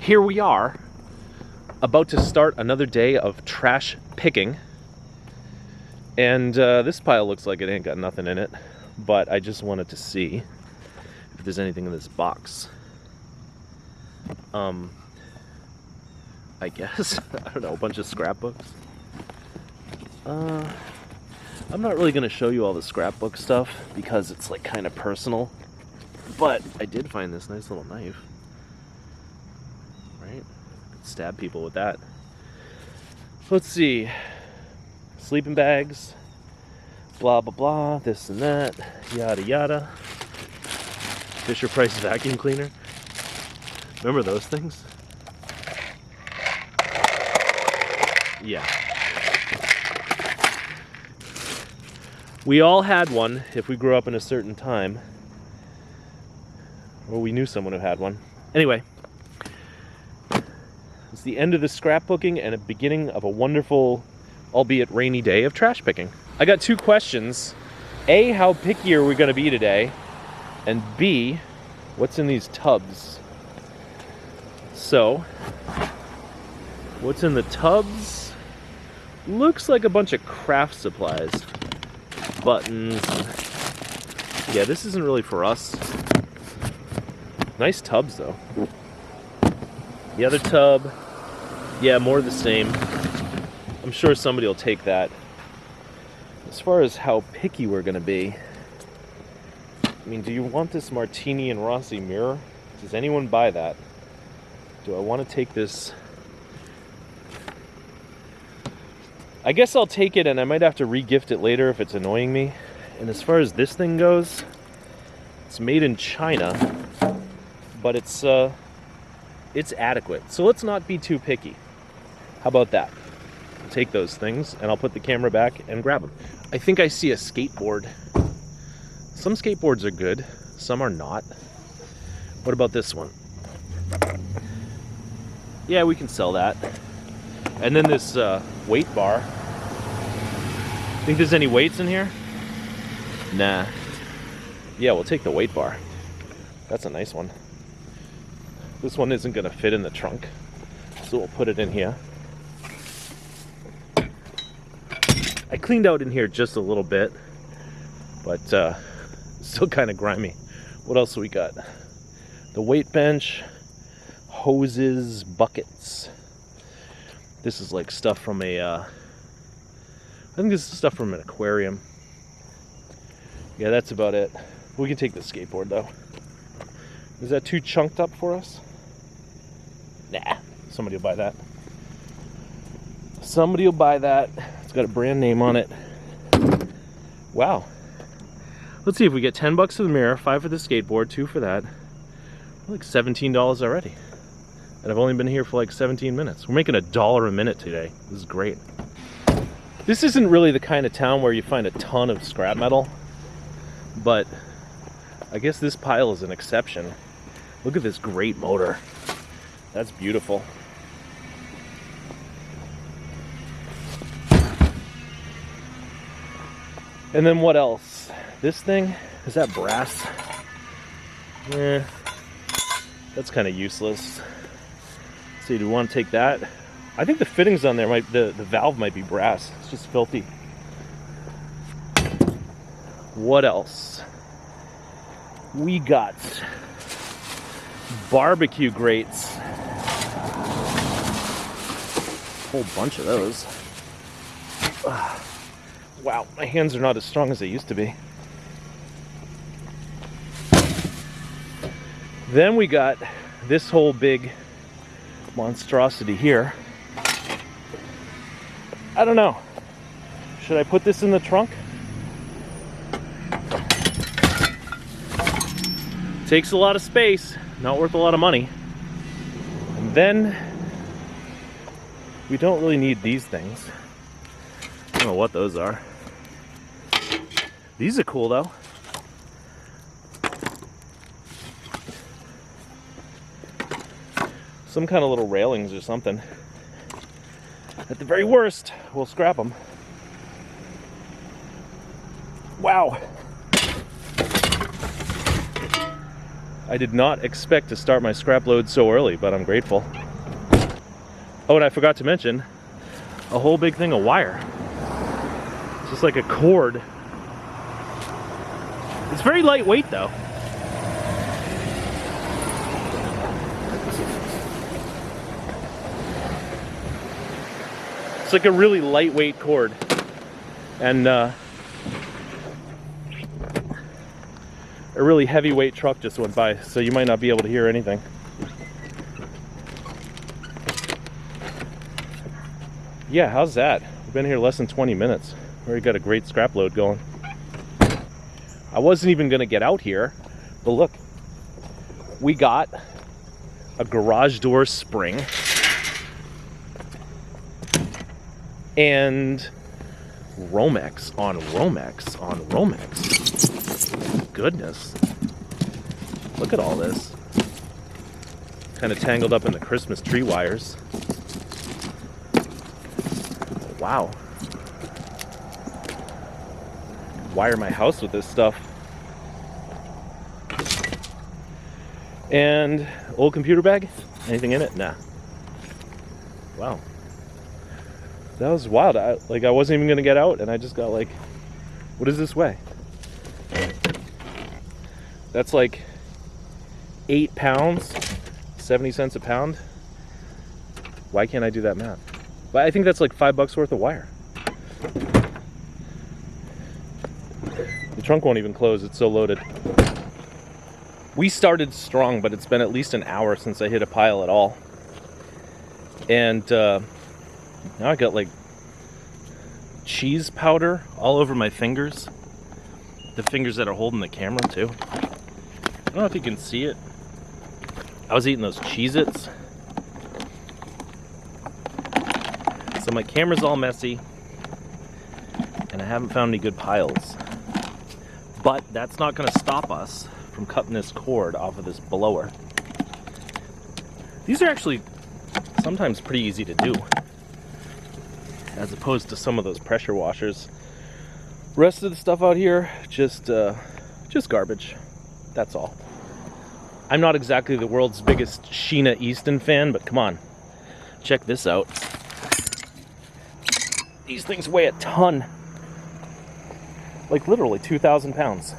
here we are, about to start another day of trash picking. And this pile looks like it ain't got nothing in it, but I just wanted to see if there's anything in this box. I guess, I don't know, a bunch of scrapbooks. I'm not really gonna show you all the scrapbook stuff because it's like kind of personal, but I did find this nice little knife, right? Stab people with that. Let's see, sleeping bags, blah blah blah, this and that, yada yada. Fisher-Price vacuum cleaner. Remember those things? Yeah. We all had one if we grew up in a certain time. Or we knew someone who had one. Anyway. It's the end of the scrapbooking and a beginning of a wonderful, albeit rainy day of trash picking. I got two questions. A, how picky are we going to be today? And B, what's in these tubs? So, what's in the tubs? Looks like a bunch of craft supplies. Buttons. Yeah, this isn't really for us. Nice tubs, though. The other tub, yeah, more of the same. I'm sure somebody will take that. As far as how picky we're gonna be, I mean, do you want this Martini and Rossi mirror? Does anyone buy that? Do I want to take this? I guess I'll take it, and I might have to re-gift it later if it's annoying me. And as far as this thing goes, it's made in China, but it's adequate. So let's not be too picky. How about that? I'll take those things, and I'll put the camera back and grab them. I think I see a skateboard. Some skateboards are good, some are not. What about this one? Yeah, we can sell that. And then this weight bar. Think there's any weights in here? Nah. Yeah, we'll take the weight bar. That's a nice one. This one isn't gonna fit in the trunk, so we'll put it in here. I cleaned out in here just a little bit, but still kind of grimy. What else we got? The weight bench, hoses, buckets. This is like stuff from a, I think this is stuff from an aquarium. Yeah, that's about it. We can take the skateboard though. Is that too chunked up for us? Nah, somebody will buy that. Somebody will buy that. It's got a brand name on it. Wow. Let's see if we get 10 bucks for the mirror, 5 for the skateboard, 2 for that. Like $17 already. And I've only been here for like 17 minutes. We're making $1 a minute today. This is great. This isn't really the kind of town where you find a ton of scrap metal, but I guess this pile is an exception. Look at this great motor. That's beautiful. And then what else? This thing, is that brass? Eh, that's kind of useless. Let's see, do we want to take that? I think the fittings on there might, the valve might be brass. It's just filthy. What else? We got barbecue grates. A whole bunch of those. Wow, my hands are not as strong as they used to be. Then we got this whole big monstrosity here. I don't know. Should I put this in the trunk? Takes a lot of space, not worth a lot of money. And then we don't really need these things. I don't know what those are. These are cool though. Some kind of little railings or something. At the very worst, we'll scrap them. Wow. I did not expect to start my scrap load so early, but I'm grateful. Oh, and I forgot to mention a whole big thing of wire. It's just like a cord. It's very lightweight though. It's like a really lightweight cord. And a really heavyweight truck just went by, so you might not be able to hear anything. Yeah, how's that? We've been here less than 20 minutes. We already got a great scrap load going. I wasn't even gonna get out here, but look, we got a garage door spring and Romex on Romex on Romex. Goodness. Look at all this. Kind of tangled up in the Christmas tree wires. Wow. Wire my house with this stuff. And old computer bag? Anything in it? Nah. Wow. That was wild. I wasn't even gonna get out, and I just got like, what does this weigh? That's like 8 pounds, 70 cents a pound. Why can't I do that math? But I think that's like $5 worth of wire. The trunk won't even close, it's so loaded. We started strong, but it's been at least an hour since I hit a pile at all. And now I got like cheese powder all over my fingers. The fingers that are holding the camera too. I don't know if you can see it. I was eating those Cheez-Its. So my camera's all messy. And I haven't found any good piles. But that's not gonna stop us from cutting this cord off of this blower. These are actually sometimes pretty easy to do, as opposed to some of those pressure washers. Rest of the stuff out here, just garbage. That's all. I'm not exactly the world's biggest Sheena Easton fan, but come on, check this out. These things weigh a ton. Like literally 2,000 pounds.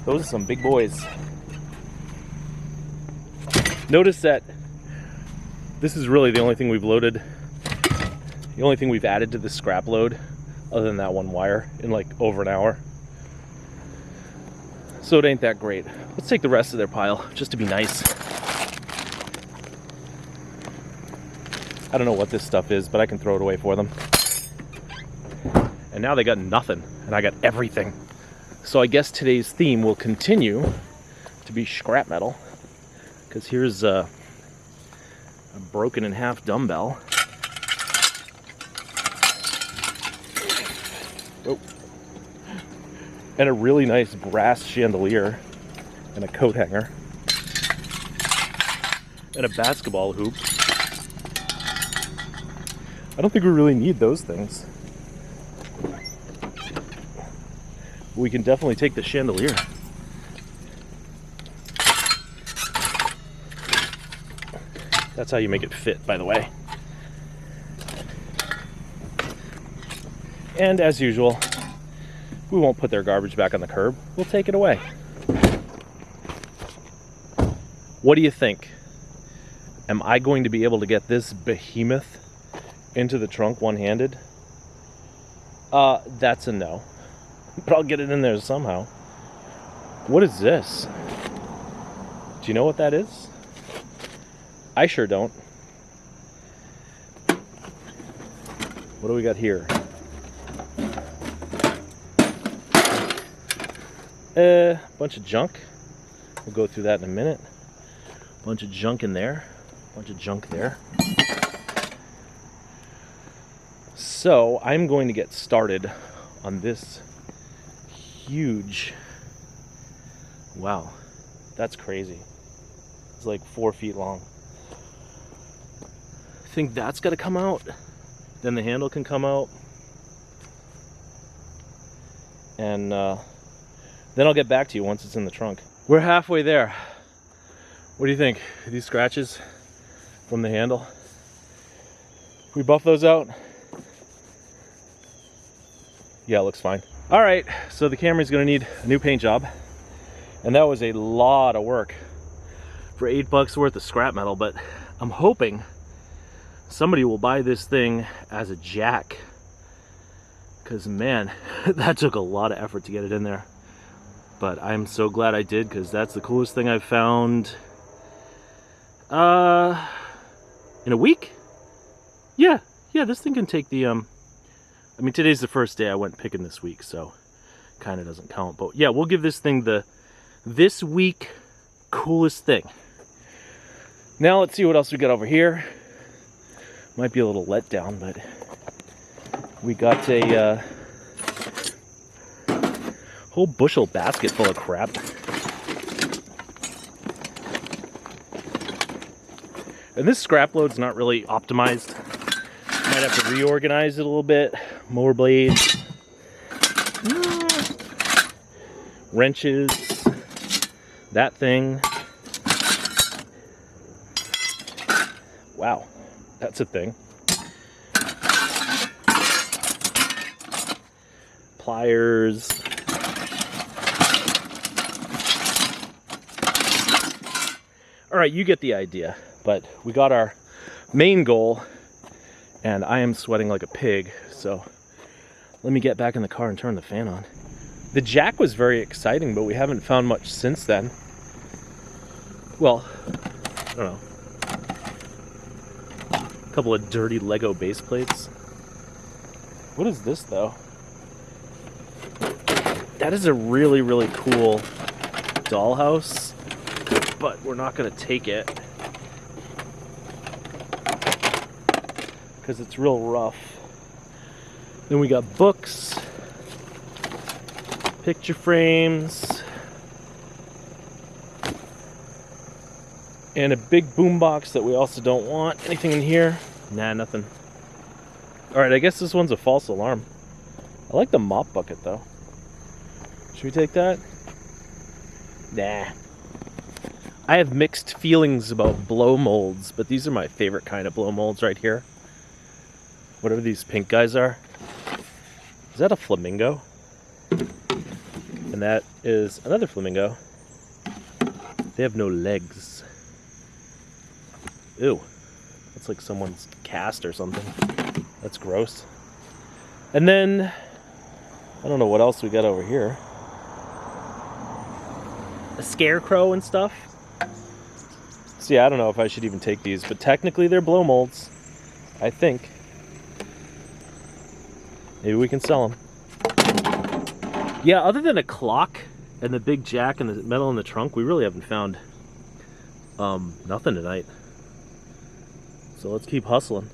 Those are some big boys. Notice that this is really the only thing we've loaded, the only thing we've added to the scrap load, other than that one wire, in like over an hour. So it ain't that great. Let's take the rest of their pile, just to be nice. I don't know what this stuff is, but I can throw it away for them. And now they got nothing, and I got everything. So I guess today's theme will continue to be scrap metal. Because here's a broken in half dumbbell. Oh. And a really nice brass chandelier. And a coat hanger. And a basketball hoop. I don't think we really need those things. We can definitely take the chandelier. That's how you make it fit, by the way. And as usual, we won't put their garbage back on the curb. We'll take it away. What do you think? Am I going to be able to get this behemoth into the trunk one-handed? That's a no. But I'll get it in there somehow. What is this? Do you know what that is? I sure don't. What do we got here? Bunch of junk. We'll go through that in a minute. Bunch of junk in there. Bunch of junk there. So I'm going to get started on this huge, wow, that's crazy. It's like 4 feet long. I think that's got to come out. Then the handle can come out. And Then I'll get back to you once it's in the trunk. We're halfway there. What do you think? These scratches from the handle? We buff those out? Yeah, it looks fine. All right, so the Camry's gonna need a new paint job. And that was a lot of work for $8 worth of scrap metal, but I'm hoping somebody will buy this thing as a jack. Because man, that took a lot of effort to get it in there. But I'm so glad I did, because that's the coolest thing I've found in a week? Yeah, this thing can take the, I mean, today's the first day I went picking this week, so kind of doesn't count. But yeah, we'll give this thing the this week coolest thing. Now let's see what else we got over here. Might be a little letdown, but we got a whole bushel basket full of crap. And this scrap load's not really optimized. Might have to reorganize it a little bit. Mower blades, wrenches, that thing. Wow, that's a thing. Pliers. All right, you get the idea. But we got our main goal, and I am sweating like a pig, so let me get back in the car and turn the fan on. The jack was very exciting, but we haven't found much since then. Well, I don't know. A couple of dirty Lego base plates. What is this, though? That is a really, really cool dollhouse, but we're not going to take it because it's real rough. Then we got books, picture frames, and a big boombox that we also don't want. Anything in here? Nah, nothing. Alright, I guess this one's a false alarm. I like the mop bucket though. Should we take that? Nah. I have mixed feelings about blow molds, but these are my favorite kind of blow molds right here. Whatever these pink guys are. Is that a flamingo? And that is another flamingo. They have no legs. Ew. That's like someone's cast or something. That's gross. And then, I don't know what else we got over here. A scarecrow and stuff. So yeah, I don't know if I should even take these, but technically they're blow molds, I think. Maybe we can sell them. Yeah, other than a clock and the big jack and the metal in the trunk, we really haven't found nothing tonight. So let's keep hustling.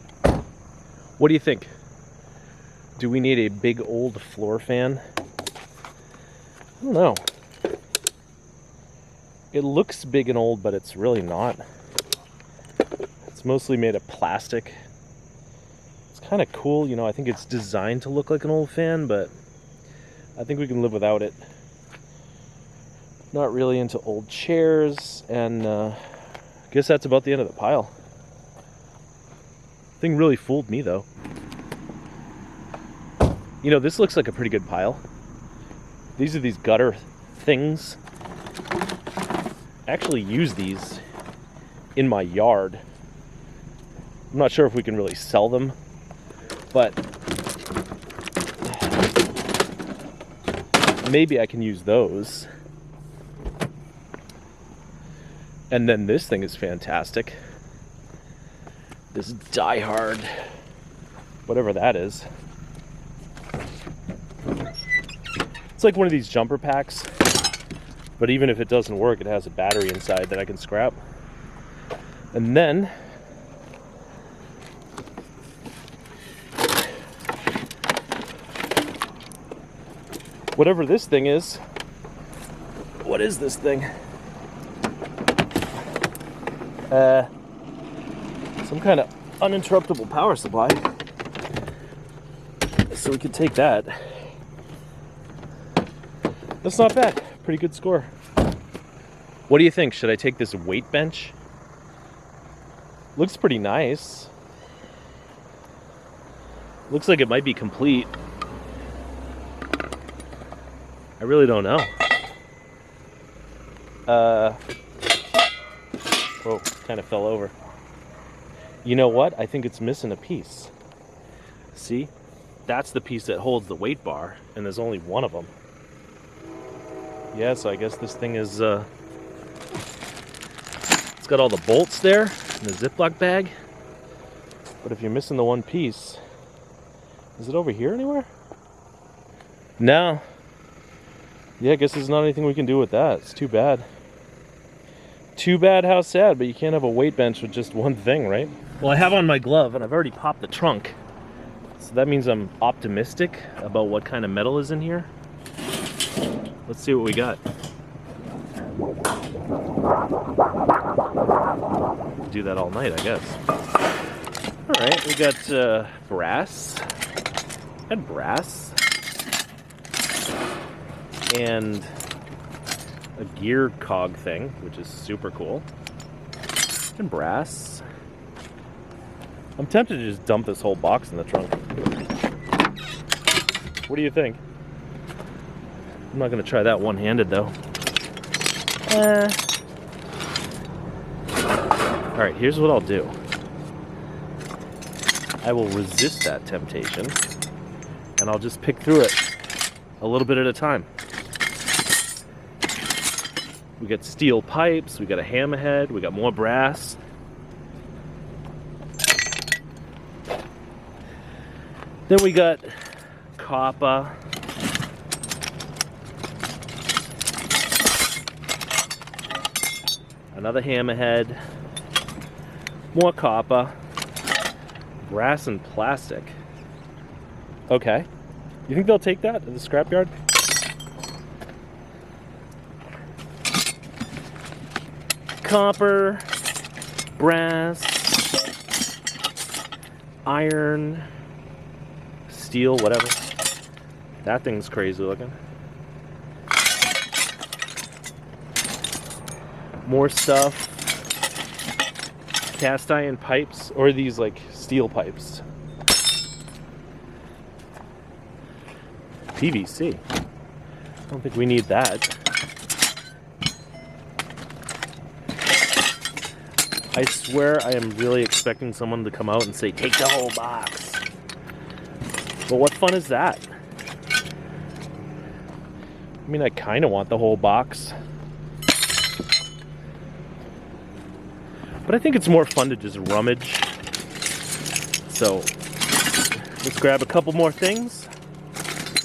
What do you think? Do we need a big old floor fan? I don't know. It looks big and old, but it's really not. It's mostly made of plastic. It's kind of cool, you know, I think it's designed to look like an old fan, but I think we can live without it. Not really into old chairs, and I guess that's about the end of the pile. Thing really fooled me though. You know, this looks like a pretty good pile. These are these gutter things. I actually use these in my yard. I'm not sure if we can really sell them, but maybe I can use those. And then this thing is fantastic. This Die Hard, whatever that is. It's like one of these jumper packs, but even if it doesn't work, it has a battery inside that I can scrap. And then whatever this thing is, what is this thing? Some kind of uninterruptible power supply. So we could take that. That's not bad. pretty good score. What do you think? Should I take this weight bench? Looks pretty nice. Looks like it might be complete. I really don't know. Whoa, kind of fell over. You know what? I think it's missing a piece. See? That's the piece that holds the weight bar, and there's only one of them. Yeah, so I guess this thing is, it's got all the bolts there in the Ziploc bag. But if you're missing the one piece, is it over here anywhere? No. Yeah, I guess there's not anything we can do with that. It's too bad. Too bad, how sad, but you can't have a weight bench with just one thing, right? Well, I have on my glove, and I've already popped the trunk. So that means I'm optimistic about what kind of metal is in here. Let's see what we got. Do that all night, I guess. All right, we got brass. And brass. And a gear cog thing, which is super cool. And brass. I'm tempted to just dump this whole box in the trunk. What do you think? I'm not going to try that one-handed, though. Alright, here's what I'll do. I will resist that temptation, and I'll just pick through it a little bit at a time. We got steel pipes, we got a hammerhead, we got more brass. Then we got copper. Another hammerhead. More copper. Brass and plastic. Okay. You think they'll take that at the scrapyard? Copper, brass, iron, steel, whatever. That thing's crazy looking. More stuff. Cast iron pipes, or these like steel pipes. PVC. I don't think we need that. I swear I am really expecting someone to come out and say, take the whole box. But what fun is that? I mean, I kind of want the whole box. But I think it's more fun to just rummage. So, let's grab a couple more things.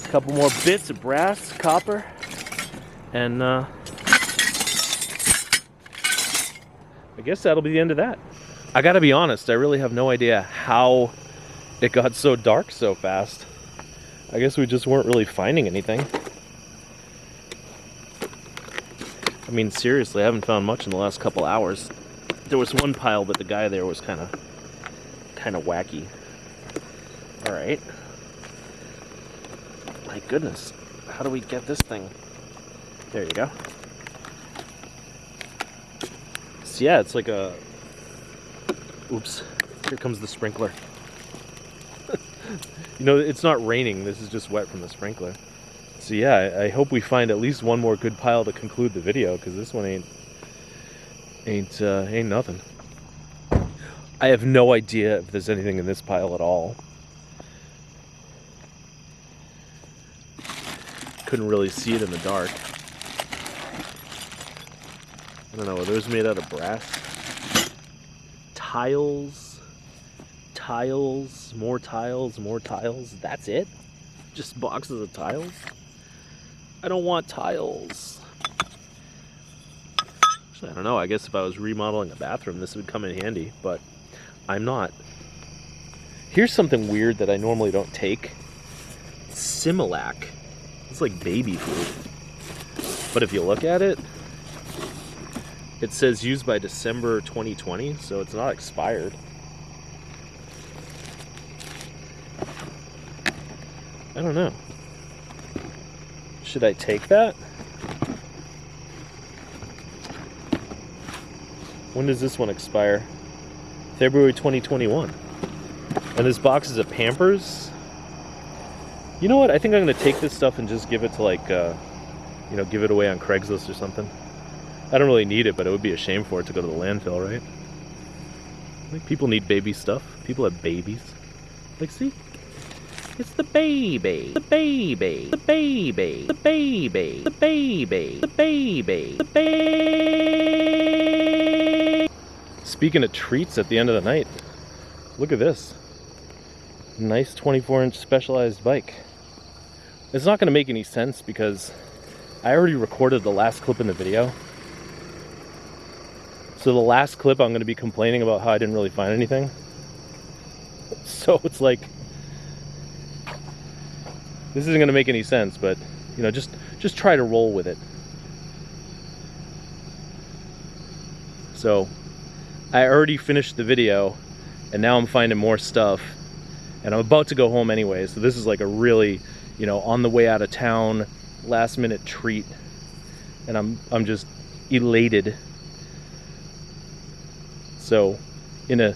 A couple more bits of brass, copper, and I guess that'll be the end of that. I gotta be honest, I really have no idea how it got so dark so fast. I guess we just weren't really finding anything. I mean, seriously, I haven't found much in the last couple hours. There was one pile, but the guy there was kind of wacky. All right. My goodness, how do we get this thing? There you go. So yeah, it's like a... Oops, here comes the sprinkler. You know, it's not raining, this is just wet from the sprinkler. So yeah, I hope we find at least one more good pile to conclude the video, because this one ain't nothing. I have no idea if there's anything in this pile at all. Couldn't really see it in the dark. I don't know, are those made out of brass? Tiles, more tiles, more tiles. That's it? Just boxes of tiles? I don't want tiles. Actually, I don't know, I guess if I was remodeling a bathroom, this would come in handy, but I'm not. Here's something weird that I normally don't take. Similac. It's like baby food. But if you look at it, it says used by December 2020, so it's not expired. I don't know. Should I take that? When does this one expire? February 2021. And this box is a Pampers. You know what? I think I'm going to take this stuff and just give it to like, you know, give it away on Craigslist or something. I don't really need it, but it would be a shame for it to go to the landfill, right? Like, people need baby stuff. People have babies. Like, see? It's the baby. The baby. The baby. The baby. The baby. The baby. The baby. Speaking of treats at the end of the night, look at this. Nice 24-inch Specialized bike. It's not going to make any sense because I already recorded the last clip in the video. So the last clip I'm going to be complaining about how I didn't really find anything. So it's like, this isn't going to make any sense, but you know, just try to roll with it. So I already finished the video and now I'm finding more stuff and I'm about to go home anyway. So this is like a really, you know, on the way out of town, last minute treat. And I'm just elated. So in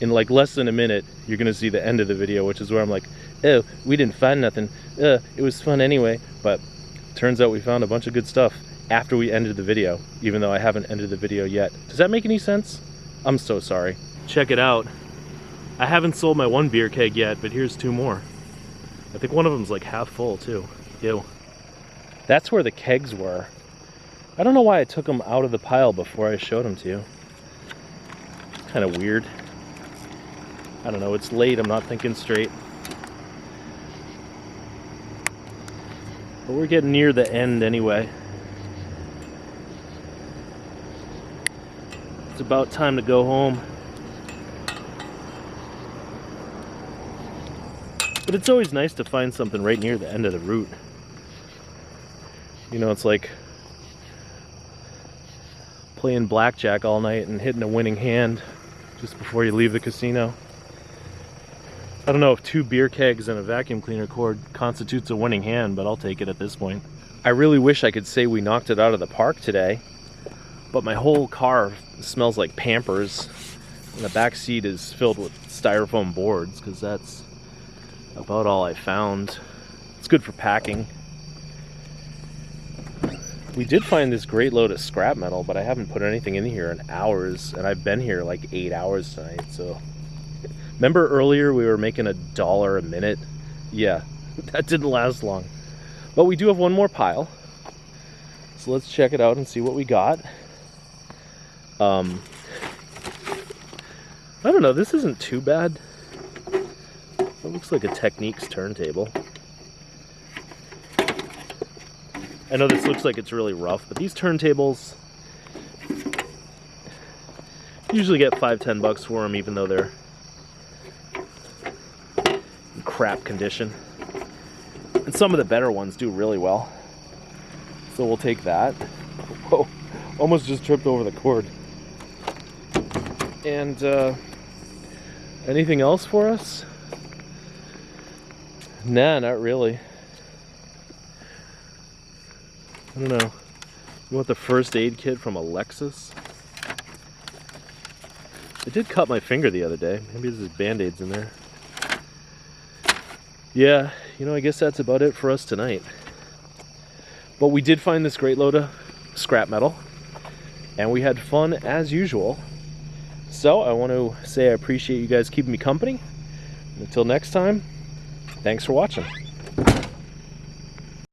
like less than a minute, you're gonna see the end of the video, which is where I'm like, oh, we didn't find nothing. It was fun anyway. But turns out we found a bunch of good stuff after we ended the video, even though I haven't ended the video yet. Does that make any sense? I'm so sorry. Check it out. I haven't sold my one beer keg yet, but here's two more. I think one of them's like half full too. Ew. That's where the kegs were. I don't know why I took them out of the pile before I showed them to you. Kind of weird. I don't know, it's late, I'm not thinking straight. But we're getting near the end anyway. It's about time to go home. But it's always nice to find something right near the end of the route. You know, it's like playing blackjack all night and hitting a winning hand just before you leave the casino. I don't know if 2 beer kegs and a vacuum cleaner cord constitutes a winning hand, but I'll take it at this point. I really wish I could say we knocked it out of the park today, but my whole car smells like Pampers, and the back seat is filled with styrofoam boards, because that's about all I found. It's good for packing. We did find this great load of scrap metal, but I haven't put anything in here in hours, and I've been here like 8 hours tonight, so. Remember earlier we were making $1 a minute? Yeah, that didn't last long. But we do have one more pile, so let's check it out and see what we got. I don't know, this isn't too bad. It looks like a Techniques turntable. I know this looks like it's really rough, but these turntables, usually get $5–10 bucks for them, even though they're in crap condition. And some of the better ones do really well. So we'll take that. Whoa, almost just tripped over the cord. And anything else for us? Nah, not really. I don't know. You want the first aid kit from Alexis? I did cut my finger the other day. Maybe there's Band-Aids in there. Yeah, you know, I guess that's about it for us tonight. But we did find this great load of scrap metal, and we had fun as usual. So I want to say I appreciate you guys keeping me company. Until next time, thanks for watching.